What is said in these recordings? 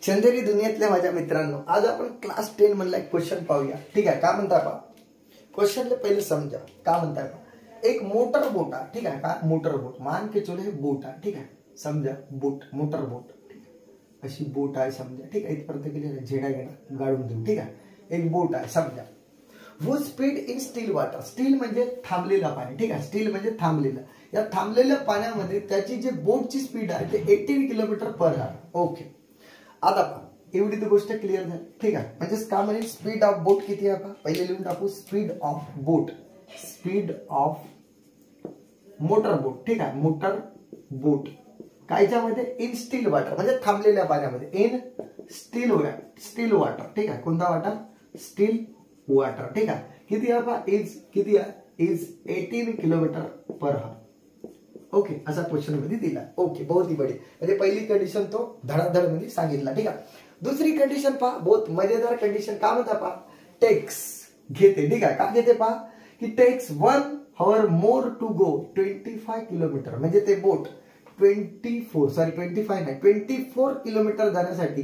चंदेरी दुनियेतल्या माझ्या मित्रांनो, आज आपण क्लास 10 मधला एक क्वेश्चन पाहूया. ठीक आहे, का म्हणता पहा क्वेश्चनला पहिले समजा का म्हणताय पहा. एक मोटर बोट आहे, ठीक आहे का, मोटर बोट मान के चलो हे बोट आहे, ठीक आहे, समजा बोट मोटर बोट, अशी बोट आहे समजा, ठीक आहे, इथपर्यंत केली झेडा घेणा गाडून देऊ. ठीक आहे, एक बोट आहे समजा. वो speed in still water, steel म्हणजे थांबलेला पाणी, ठीक आहे, स्टील म्हणजे थांबलेला. या थांबलेल्या पाण्यामध्ये त्याची जी बोटची स्पीड आहे ते 18 किलोमीटर पर आवर. ओके, आता पहा एवढी तर गोष्ट क्लिअर झाली. ठीक आहे, म्हणजेच का म्हणजे स्पीड ऑफ बोट किती आहे पहा, पहिले लिहून टाकू speed of boat, speed of motor boat. ठीक आहे, मोटर बोट कायच्यामध्ये इन स्टील वॉटर म्हणजे थांबलेल्या पाण्यामध्ये, इन स्टील स्टील वॉटर. ठीक आहे, कोणता वॉटर, स्टील वॉटर. ठीक आहे, किती आहे पहा, इज किती आहे, is 18 kilometre per our. Okay, असा क्वेश्चन मध्ये दिला. ओके, बहुत ही बढिया. म्हणजे पहिली कंडिशन तो धडाधड मध्ये सांगितला. ठीक आहे, दुसरी कंडिशन पहा, बहुत मजेदार कंडिशन. का म्हणता पहा, टेक्स घेते. ठीक आहे, का घेते पहा की takes 1 hour more to go 25 kilometre. म्हणजे ते बोट 24 किलोमीटर जाण्यासाठी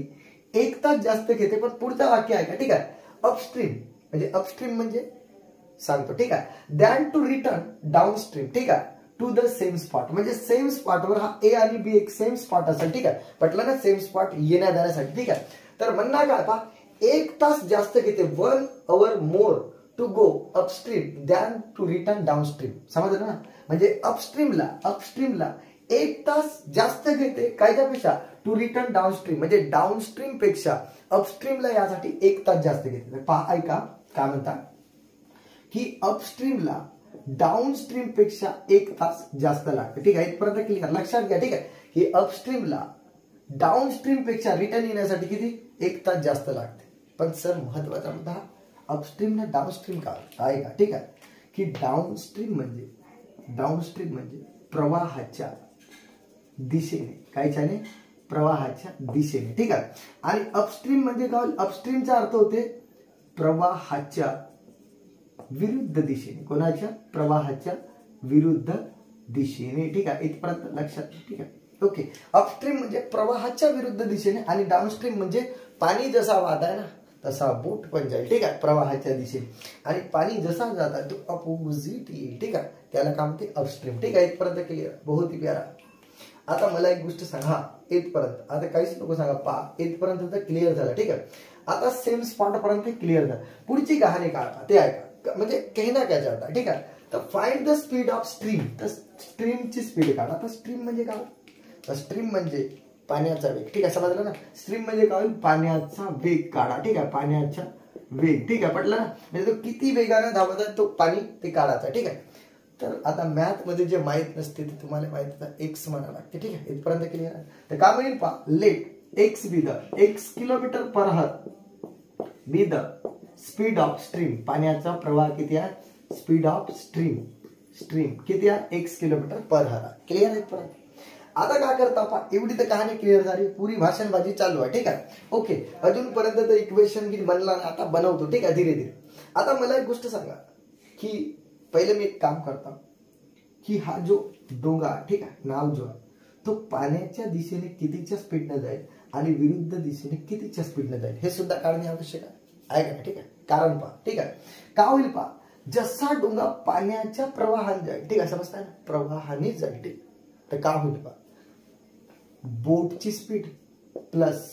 1 तास जास्त घेते. पण पुढचं वाक्य आहे का, ठीक आहे, अपस्ट्रीम म्हणजे अपस्ट्रीम म्हणजे सांगतो. ठीक आहे, दॅन टू रिटर्न डाऊनस्ट्रीम. ठीक आहे, टू द सेम स्पॉट म्हणजे सेम स्पॉटवर हा ए आणि बी एक सेम स्पॉट असेल. ठीक आहे, पटलं ना, सेम स्पॉट येण्या जाण्यासाठी. ठीक आहे, तर म्हणणार काय पहा, 1 तास जास्त घेते, 1 hour more to go upstream than to return downstream. समजलं ना, म्हणजे अपस्ट्रीमला 1 तास जास्त घेते कायच्यापेक्षा, टू रिटर्न डाऊनस्ट्रीम म्हणजे डाऊनस्ट्रीम पेक्षा अपस्ट्रीमला यासाठी 1 तास जास्त घेते. पहा ऐका काय म्हणतात की अपस्ट्रीमला डाऊनस्ट्रीम पेक्षा 1 तास जास्त लागते. ठीक आहे, इथपर्यंत क्लिअर, लक्षात घ्या. ठीक आहे, की अपस्ट्रीमला डाऊनस्ट्रीम पेक्षा रिटर्न येण्यासाठी किती, 1 तास जास्त लागते. पण सर महत्वाचा मुद्दा अपस्ट्रीम ना डाऊनस्ट्रीम का आहे का. ठीक आहे, की डाऊनस्ट्रीम म्हणजे प्रवाहाच्या दिशेने, कायच्याने, प्रवाहाच्या दिशेने. ठीक आहे, आणि अपस्ट्रीम म्हणजे काय, अपस्ट्रीमचा अर्थ होते प्रवाहाच्या विरुद्ध दिशेने. कोणाच्या, प्रवाहाच्या विरुद्ध दिशेने. ठीक आहे, इथपर्यंत लक्षात. ठीक आहे, ओके, अपस्ट्रीम म्हणजे प्रवाहाच्या विरुद्ध दिशेने आणि डाऊनस्ट्रीम म्हणजे पाणी जसा वाहत आहे ना तसा बोट पण जाईल. ठीक आहे, प्रवाहाच्या दिशेने, आणि पाणी जसा जात आहे तो अपोजिट येईल. ठीक आहे, त्याला काय म्हणते, अपस्ट्रीम. ठीक आहे, इथपर्यंत क्लिअर, बहुत ही प्यारा. आता मला एक गोष्ट सांगा, हा इथपर्यंत, आता काहीच नको सांगा, पहा इथपर्यंत तर क्लिअर झालं. ठीक आहे, आता सेम स्पॉट पर्यंत क्लिअर झालं. पुढची कहाणी काय ते ऐका, म्हणजे कहना क्या चाहता. ठीक आहे, तर find the speed of stream, तर स्ट्रीमची स्पीड काढा. आता स्ट्रीम म्हणजे काय, तर स्ट्रीम म्हणजे पाण्याचा वेग. ठीक आहे, समजलं ना, स्ट्रीम म्हणजे काय, पाण्याचा वेग काढा. ठीक आहे, पाण्याचा वेग. ठीक आहे, पटलं ना, म्हणजे तो किती वेगाने धावत आहे तो पाणी ते काढायचा. ठीक आहे, तर आता मॅथ मध्ये जे माहित नसते ते तुम्हाला माहित आहे, एक्स म्हणा लागते. ठीक आहे, इथपर्यंत क्लिअर आहे. तर काय म्हणेल पहा, let X be the X kilometre per hour be the speed of stream. पाण्याचा प्रवाह किती आहे, स्पीड ऑफ स्ट्रीम किती आहे, X kilometre per hour. Clear आहे इथपर्यंत. आता काय करता पहा, एवढी तर कहाणी क्लिअर झाली, पुरी भाषणबाजी चालू आहे. ठीक आहे, ओके, अजूनपर्यंत तर इक्वेशन की बनला ना, आता बनवतो. ठीक आहे, धीरे धीरे. आता मला एक गोष्ट सांगा की पहिले मी एक काम करता की हा जो डोंगा, ठीक आहे, नाव जो आहे तो पाण्याच्या दिशेने कितीच्या स्पीडने जाईल आणि विरुद्ध दिशेने कितीच्या स्पीडने जाईल हे सुद्धा काढणे आवश्यक आहे का. ठीक आहे, कारण पहा. ठीक आहे, का होईल पहा, जसा डोंगा पाण्याच्या प्रवाहाने जाईल, ठीक आहे, समजताय ना, प्रवाहाने जाईल. ठीक, तर का होईल पहा, बोटची स्पीड प्लस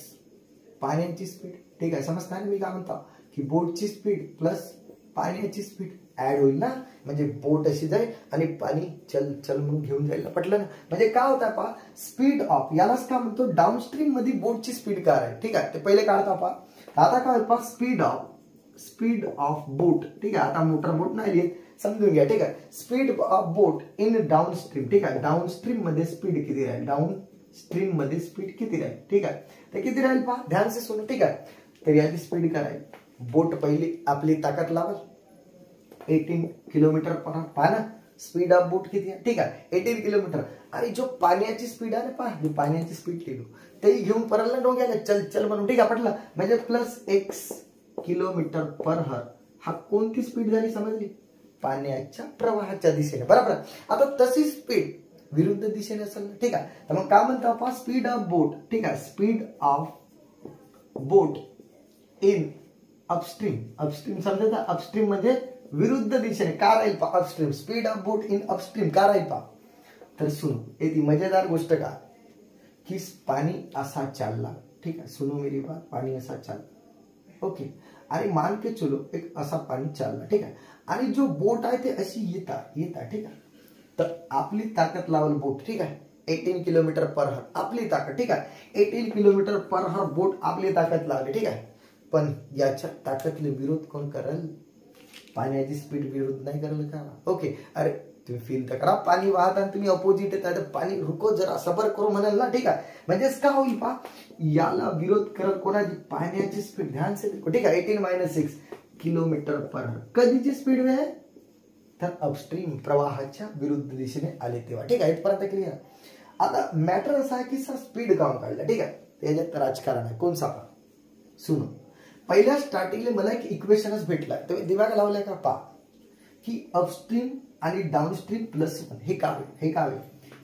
पाण्याची स्पीड. ठीक आहे, समजताय ना मी काय म्हणतो, की बोटची स्पीड प्लस पाण्याची स्पीड ऍड होईल ना, म्हणजे बोट अशी जाईल आणि पाणी चल चल म्हणून घेऊन जाईल. पटलं ना, म्हणजे काय होता पहा, स्पीड ऑफ, यालाच काय म्हणतो, डाऊनस्ट्रीम मध्ये बोटची स्पीड काय आहे. ठीक आहे, ते पहिले काढता पहा. आता काय पहा, स्पीड ऑफ बोट. ठीक आहे, आता मोटर बोट नाही लिहित, समजून घ्या. ठीक आहे, speed of boat in downstream. ठीक आहे, डाऊनस्ट्रीम मध्ये स्पीड किती राहील, डाऊनस्ट्रीम मध्ये स्पीड किती राहील. ठीक आहे, तर किती राहील पहा, ध्यान से सुनो. ठीक आहे, तर याची स्पीड काय राहील, बोट पहिली आपली ताकद लावल 18 किलोमीटर पर आवर. पहा ना, स्पीड ऑफ बोट किती आहे. ठीक आहे, 18 किलोमीटर. आणि जो पाण्याची स्पीड आहे ना पहा, मी पाण्याची स्पीड लिहिलो, तेही घेऊन परत डोंग्याला चल चल म्हणून. ठीक आहे, पटलं, म्हणजे प्लस एक्स किलोमीटर पर आवर. हा कोणती स्पीड झाली समजली, पाण्याच्या प्रवाहाच्या दिशेने. बरोबर, आता तशी स्पीड विरुद्ध दिशेने असेल. ठीक आहे, तर मग काय म्हणतो आपण, स्पीड ऑफ बोट. ठीक आहे, speed of boat in upstream, upstream समजायचं, अपस्ट्रीम म्हणजे विरुद्ध दिशेने का राहील पा upstream, speed of boat in upstream का राहील पा. तर सुनो ती मजेदार गोष्ट का की पाणी असा चालला, ठीक आहे, सुनो मेरी बात, पाणी असा चालला, ओके, आणि मान के चलो एक असा पाणी चालला, ठीक आहे, आणि जो बोट आहे ते अशी येता, ठीक आहे. तर आपली ताकद लावल बोट, ठीक आहे, 18 किलोमीटर पर हवर आपली ताकद, ठीक आहे, 18 किलोमीटर पर हवर बोट आपली ताकद लावली, ठीक आहे. पण याच्या ताकदले विरोध कोण करेल, पाण्याची स्पीड विरोध नाही करेल का. ओके, अरे तुम्ही फील तर करा, पाणी वाहताना तुम्ही अपोजिट येत आहे तर पाणी रुको जरा सबर करू म्हणाल ना, ठीक आहे. म्हणजेच का होईल पा, याला विरोध करत कोणाची, पाण्याची स्पीड, ध्यान से देखो, ठीक आहे, 18 - 6 किलोमीटर पर हवर कधीची स्पीड आहे तर अपस्ट्रीम प्रवाहाच्या विरुद्ध दिशेने आले तेव्हा, ठीक आहे, इथपर्यंत क्लिअर. आता मॅटर असा आहे की सर स्पीड काम काढलं, ठीक आहे, त्याच्यात राजकारण आहे कोणसा पा. सुनो पहिल्या स्टार्टिंगला मला एक इक्वेशनच भेटलाय, तुम्ही दिमाग लावलाय का पा, की अपस्ट्रीम आणि डाऊनस्ट्रीम +1 हे कावे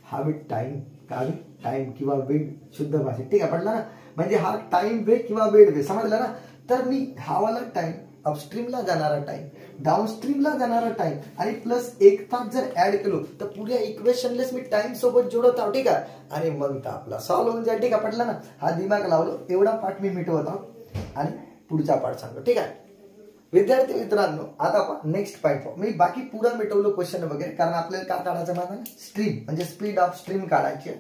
हा टाइम, कावे टाइम किंवा वेळ शुद्ध भाषेत, ठीक आहे, पडला ना, म्हणजे हा टाइम वे किंवा वेळ वे समजला ना. तर मी हा वाला टाइम अपस्ट्रीमला जाणारा टाइम, डाऊनस्ट्रीमला जाणारा टाइम आणि प्लस 1 तास जर ऍड केलो तर पुऱ्या इक्वेशनलेच मी टाइम सोबत जोडत आहो, ठीक आहे, आणि मग तर आपला सॉल्व्ह होऊन जाईल, ठीक आहे, पडला ना. हा दिमाग लावलो, एवढा पार्ट मी मिटवत आहो आणि पुढचा पार्ट सांगतो, ठीक आहे. विद्यार्थी मित्रांनो आता नेक्स्ट पॉइंट मी बाकी पुरा मिटवलं क्वेश्चन वगैरे, कारण आपल्याला काय काढायचं माहिती, स्ट्रीम म्हणजे स्पीड ऑफ स्ट्रीम काढायची,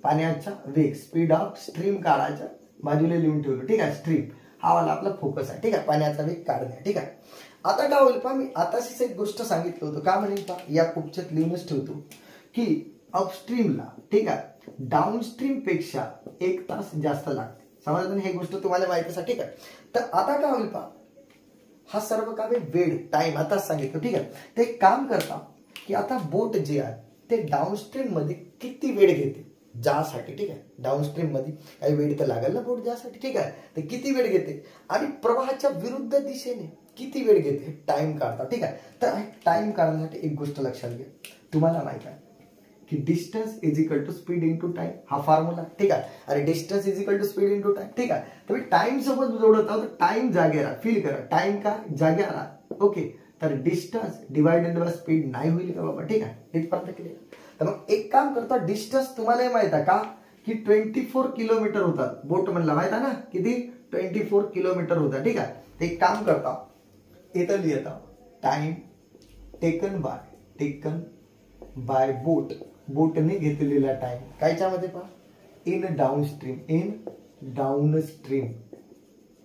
पाण्याचा वेग स्पीड ऑफ स्ट्रीम काढायचा, बाजूला लिहून ठेवलं, ठीक आहे. स्ट्रीम हा वाला आपला फोकस आहे, ठीक आहे, पाण्याचा वेग काढणे, ठीक आहे. आता काय होईल पा, मी आताशीच एक गोष्ट सांगितलं होतं, का म्हणेल पा, या कुपच्यात लिहूनच ठेवतो की अपस्ट्रीमला, ठीक आहे, डाऊनस्ट्रीम पेक्षा 1 तास जास्त लागते, समजलं हे गोष्ट तुम्हाला माहिती आहे, ठीक आहे. तर आता काय होईल पा, हा सर्व काम वेळ टाइम आताच सांगितलं, ठीक आहे. ते काम करता की आता बोट जे आहे ते डाऊनस्ट्रीम मध्ये किती वेळ घेते जासाठी, ठीक आहे, डाऊनस्ट्रीम मध्ये काही वेळ तर लागेल ना बोट जासाठी, ठीक आहे, तर किती वेळ घेते आणि प्रवाहाच्या विरुद्ध दिशेने किती वेळ घेते टाइम काढता, ठीक आहे. तर टाइम काढण्यासाठी एक गोष्ट लक्षात घ्या, तुम्हाला माहित आहे की distance is equal to speed into time हा फॉर्म्युला, ठीक आहे, अरे distance is equal to speed into time, ठीक आहे. तर टाइम सोबत जोडत आहोत, टाइम जागेरा फील करा, टाइम का जागेरा, ओके, तर डिस्टन्स डिवाइडेड बाय स्पीड नाही होईल का बाबा, ठीक आहे, इथपर्यंत क्लिअर. तर मग एक काम करतो, डिस्टन्स तुम्हाला माहित आहे का की 24 किलोमीटर होतात, बोट म्हणला माहित आहे ना, किती 24 किलोमीटर होता, ठीक आहे. एक काम करता, इथं लिहिता टाइम टेकन बाय बोट, बोटने घेतलेला टाइम कायच्यामध्ये पहा, इन डाऊनस्ट्रीम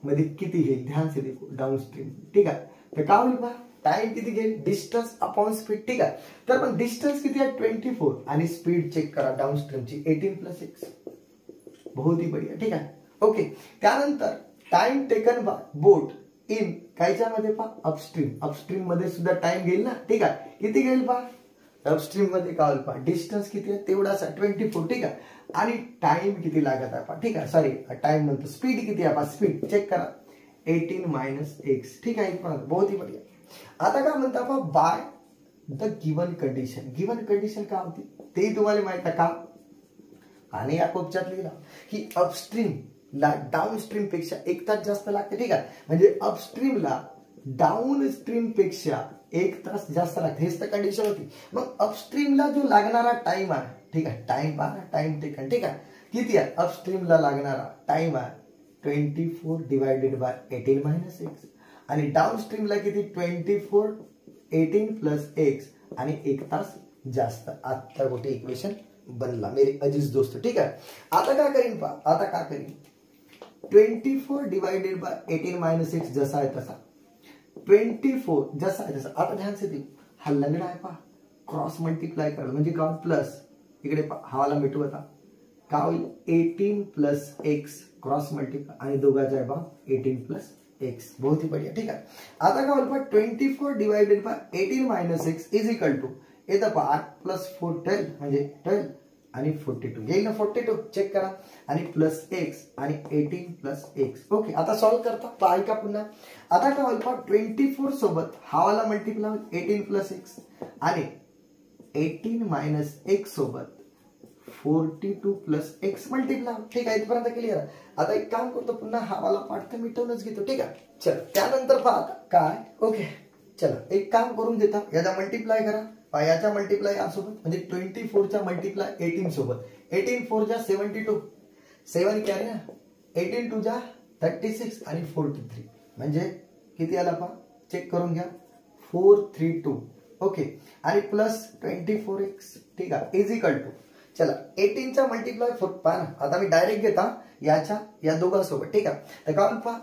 मध्ये किती घेईल, ध्यान से देखो, डाऊनस्ट्रीम, ठीक आहे. तर काय होईल पहा, टाइम किती घेईल, डिस्टन्स अपॉन स्पीड, ठीक आहे. तर पण डिस्टन्स किती आहे 24 आणि स्पीड चेक करा डाऊनस्ट्रीमची 18 + 6, बहुत ही बढ़िया, ठीक आहे, ओके. त्यानंतर time taken by boat in कायच्यामध्ये पहा, अपस्ट्रीम मध्ये सुद्धा टाइम घेईल ना, ठीक आहे, किती घेईल पहा, अपस्ट्रीम मध्ये काय पहा, डिस्टन्स किती आहे तेवढाच 24, ठीक आहे, आणि टाइम किती लागत आहे पहा, ठीक आहे, सॉरी टाइम म्हणतो, स्पीड किती आहे पहा, स्पीड चेक करा 18 - x, ठीक आहे, बहुत ही बढ़िया. आता काय म्हणता पहा, बाय द गिवन कंडिशन काय होती ते तुम्हाला माहित आहे का, आणि या कोपच्यात लिहिला की अपस्ट्रीम ला डाऊनस्ट्रीम पेक्षा 1 तास जास्त लागते, ठीक आहे, म्हणजे अपस्ट्रीमला डाऊनस्ट्रीम पेक्षा 1 तास जास्त लागते, हेच तर कंडिशन होती. मग अपस्ट्रीमला जो लागणारा टाइम आहे, ठीक आहे, टाइम टेकन, ठीक आहे, किती आहे, अपस्ट्रीमला लागणारा टाइम आहे 24 डिवाइडेड बाय 18 - 6 आणि डाऊनस्ट्रीमला किती 24 18 + x आणि 1 तास जास्त. आता कुठे इक्वेशन बनला मेरे अजीज दोस्त, ठीक आहे. आता काय करीन पहा, आता काय करीन 24 डिवाइडेड बाय 18 - 6 जसा आहे तसा, 24 जसा आहे तसा. आता ध्यान से देऊ, हा लंगडा आहे पहा, क्रॉस मल्टिप्लाय करा म्हणजे काय प्लस, इकडे हवाला मिटू आता काय होईल 18 + x क्रॉस मल्टिप्लाय आणि दोघांचा आहे पहा 18 + x, बहुत ही बढ़िया, ठीक आहे. आता काय होईल 24 divided by 18 - 6 is equal to येतं पहा 8 + 4 12 म्हणजे 12 आणि 42 येईल ना, 42 चेक करा आणि प्लस x आणि 18 + x, ओके. आता सॉल्व्ह करता पहा, ऐका पुन्हा. आता काय होईल पहा 24 सोबत हावाला मल्टिप्लाय 18 + x आणि 18 - x सोबत 42 प्लस एक्स मल्टिप्लाय, ठीक आहे, इथपर्यंत क्लिअर आहे. आता एक काम करतो, पुन्हा हा वाला पार्ट तर मिटवूनच घेतो, ठीक आहे. चल त्यानंतर पहा काय, ओके चला एक काम करून घेता, याचा मल्टिप्लाय करा, याचा मल्टिप्लाय यासोबत, म्हणजे 24चा मल्टिप्लाय 18 सोबत, 18 4 जा 72, 7 कॅरी ना, 18 2 जा 36 आणि 43, म्हणजे किती आला पहा, चेक करून घ्या, 432, ओके, आणि प्लस 24x, ठीक आहे, इज इक्वल टू, चला 18चा मल्टिप्लाय पहा ना, आता मी डायरेक्ट घेता याच्या या दोघांसोबत, ठीक आहे. तर काय पहा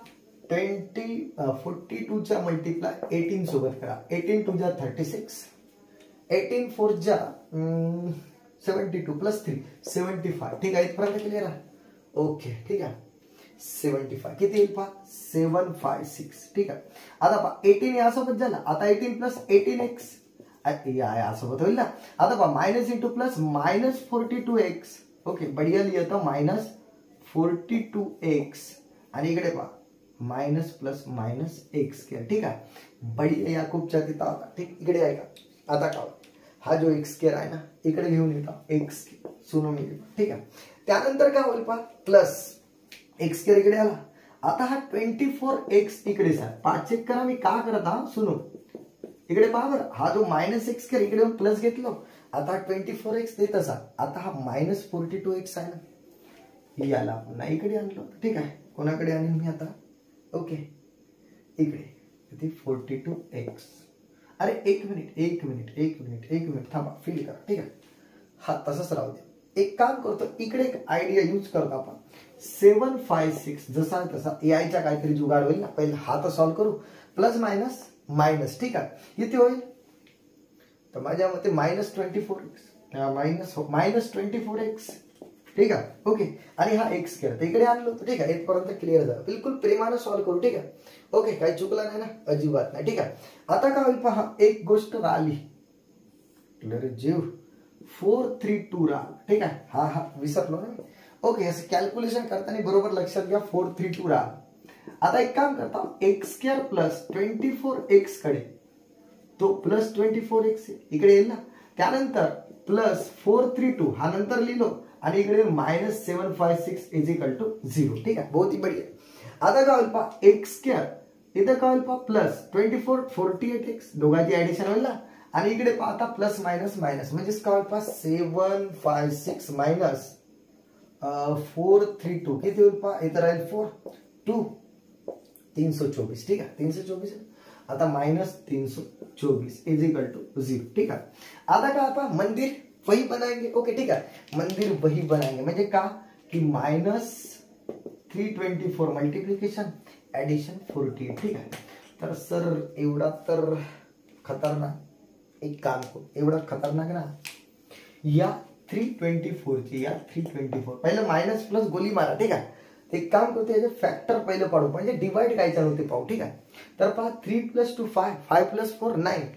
42चा मल्टिप्लाय 18 सोबत करा, 18 2 जा 36, 18 4 जा 72 प्लस 3 75, ठीक आहे, इथपर्यंत क्लिअर आहे, ओके, ठीक आहे. 75 किती येईल पहा, 756, ठीक आहे. आता पहा 18 यासोबत झाला, आता 18 प्लस 18x यासोबत होईल ना. आता पहा minus into plus minus 42x, okay, बढिया लिहितो मायनस 42x, आणि इकडे पहा minus plus minus x square, ठीक आहे, बढिया. या खूपच्या तिथं आता, ठीक, इकडे आहे का, आता का हा जो एक्स स्क्वेअर आहे ना इकडे घेऊन येतो, एक्स सुनो मी, ठीक आहे. त्यानंतर काय होईल पहा, प्लस एक्स स्क्वेअर इकडे आला, आता हा 24x इकडे पहा, चेक करा मी का करत हा, सुनो इकडे पहा बरं, हा जो मायनस एक्स स्क्वेअर इकडे प्लस घेतलो, आता 24x देत असा, आता हा मायनस 42x आहे ना, याला पुन्हा इकडे आणलो, ठीक आहे. कोणाकडे आणीन मी आता, ओके, इकडे किती 42x, अरे एक मिनिट थांबा, फील करा, ठीक आहे, हा तसंच राहू दे. एक काम करतो, इकडे एक आयडिया यूज करतो आपण, 756 जसा तसा यायचा काहीतरी जुगाड होईल ना, पहिले हा तर सॉल्व्ह करू, प्लस मायनस मायनस, ठीक आहे, किती होईल, तर माझ्या मते मायनस 24x, मायनस 24x, ठीक आहे, ओके, आणि हा एक्स स्क्वेअर इकडे आणलो, ठीक आहे, इथपर्यंत क्लिअर झालं, बिलकुल प्रेमानं सॉल्व्ह करू, ठीक आहे, ओके, काही चुकलं नाही ना, अजिबात नाही, ठीक आहे. आता काय होईल पहा, एक गोष्ट राहिली, जीव 432 राहिला, ठीक आहे, हा विसरलो ना, ओके, असं कॅल्क्युलेशन करताना बरोबर लक्षात घ्या, 432 राहिला. आता एक काम करता, एक्स स्क्वेअर प्लस 24x कडे तो प्लस 24x इकडे येईल ना, त्यानंतर प्लस 432 हा नंतर लिहिलो, आणि इकडे मायनस 756 इज इक्वल टू 0, ठीक आहे, बहुत ही बढिया. आता काय होईल पहा, एक्स स्क्वेअर इथं काय होईल पहा, प्लस 24 48x दोघांची ऍडिशन होईल ना, आणि इकडे पाहता प्लस मायनस मायनस, म्हणजे काय होईल पहा 756 मायनस 432 किती होईल पहा, इथं राहील 4 2 324, ठीक आहे, 324, आता माइनस 324 इज इक्वल टू 0, ठीक है. आता का आप मंदिर वही बनाएंगे, ओके, ठीक है, मंदिर वही बनाएंगे म्हणजे का कि माइनस 324 मल्टिप्लिकेशन एडिशन 48, ठीक है. तर सर एवढा तर खतरनाक, एक काम करू, एवढा खतरनाक ना, या 324 ची, या 324 पहिले माइनस प्लस गोली मारा, ठीक है. एक काम करते याचे फॅक्टर पहिले पाडू, म्हणजे डिवाइड काय चालवते पाहू, ठीक आहे. तर पहा 3 + 2 5, 5 + 4 9,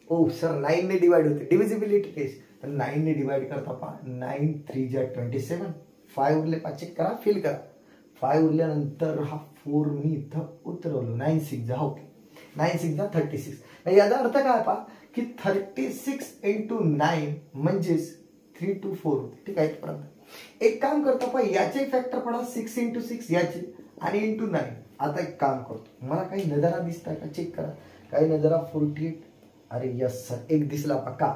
ओ सर 9 ने डिवाइड होते, डिव्हिजिबिलिटी टेस्ट, तर 9 ने डिवाइड करता पहा, 9 3 जा 27, 5 उरले पहा, चेक करा, फिल करा, 5 उरल्यानंतर हा 4 मी इथं उतरवलो, 9 6 जा, ओके, 9 6 जा 36, याचा अर्थ काय पहा की 36 × 9 म्हणजेच 324 होते, ठीक आहे. इथपर्यंत एक काम करतो पहा, याचे फॅक्टर पडा 6 × 6 याचे आणि × 9. आता एक काम करतो, मला काही नजारा दिसताय का, चेक करा, काही नजारा 48, अरे यस सर, एक दिसला पक्का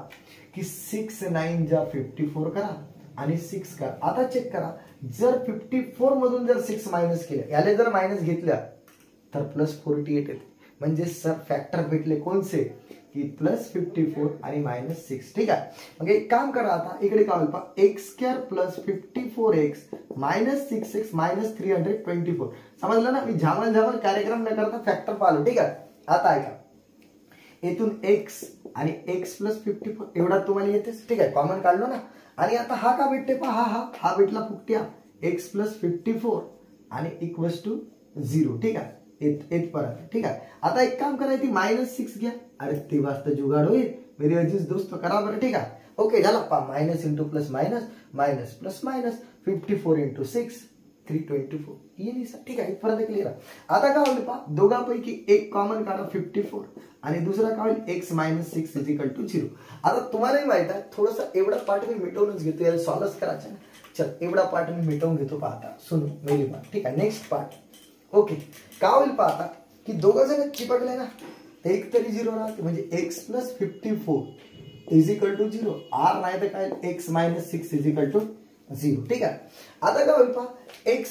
की 6 9 जा 54 करा आणि 6 करा. आता चेक करा, जर 54 मधून जर 6 मायनस केलं, याले जर मायनस घेतलं तर प्लस 48 येते, म्हणजे सर फॅक्टर भेटले कोणचे की प्लस 54 आणि मायनस 6, ठीक आहे. मग एक काम करा, आता इकडे काय होईल पहा, x² + 54x minus 6x minus 324, समजलं ना. मी झामल कार्यक्रम न करता फॅक्टर पाहिलो, ठीक आहे. आता ऐका, येथून x आणि x + 54 एवढा तुम्हाला येतेच, ठीक आहे, कॉमन काढलो ना. आणि आता हा का भेटते पहा, हा भेटला फुकट्या x + 54 आणि इक्वल्स टू 0, ठीक आहे, इथपर्यंत, ठीक आहे. आता एक काम करा, ती -6 घ्या, अरे ते वाजता जुगाड होईल मेरे अजीज दोस्त, करा बरं, ठीक आहे. ओके झाला पहा, minus into plus minus, minus plus minus, 54 × 6 324 ये नाही सर, ठीक आहे इथपर्यंत क्लिअर. आता काय होईल पहा, दोघांपैकी एक कॉमन काढा 54 आणि दुसरा काय होईल x - 6 = 0. आता तुम्हालाही माहित आहे थोडस एवढा पार्ट मी मिटवूनच घेतो, याला सॉल्व्ह करायचं. चल एवढा पार्ट मी मिटवून घेतो. पाहता सुनो मेरी बात, ठीक आहे. Next part. ओके, काय होईल पाहता की दोघं जण चिपकले ना, एक तरी 0 राहते म्हणजे x + 54 = 0. r नाही तर काय x - 6 = 0. ठीक आहे. आता काय होईल पहा, x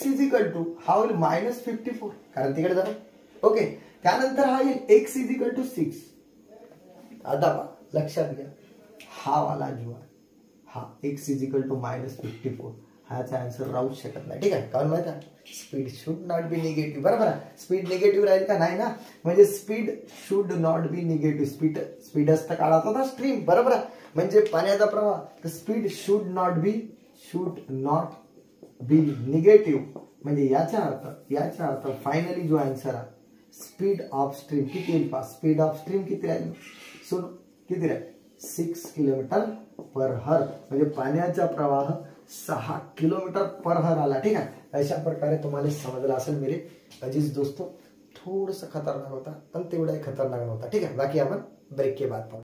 हा होईल -54 कारण तिकडे जाणार. ओके, त्यानंतर हा येईल x = 6. आता पहा लक्षात घ्या, हा वाला जो आहे हा x = -54 ह्याचा आन्सर राहूच शकत नाही. ठीक आहे, कारण माहिती आहे speed should not be negative. बरोबर आहे, स्पीड निगेटिव्ह राहील का नाही ना, म्हणजे speed should not be negative. Speed असतं काढाचा होता स्ट्रीम. बरोबर आहे, म्हणजे पाण्याचा प्रवाह. तर speed should not be negative, म्हणजे याचा अर्थ फायनली जो आन्सर आहे स्पीड ऑफ स्ट्रीम किती येईल पहा. स्पीड ऑफ स्ट्रीम किती राहील सुनो, किती राहील 6 km/h, म्हणजे पाण्याचा प्रवाह 6 km/h आला. ठीक आहे, अशा प्रकारे तुम्हाला समजलं असेल मेरे अजीज दोस्तों. थोडस खतरनाक होता पण तेवढाही खतरनाक नव्हता. ठीक आहे, बाकी आपण ब्रेक के बाद पाहू.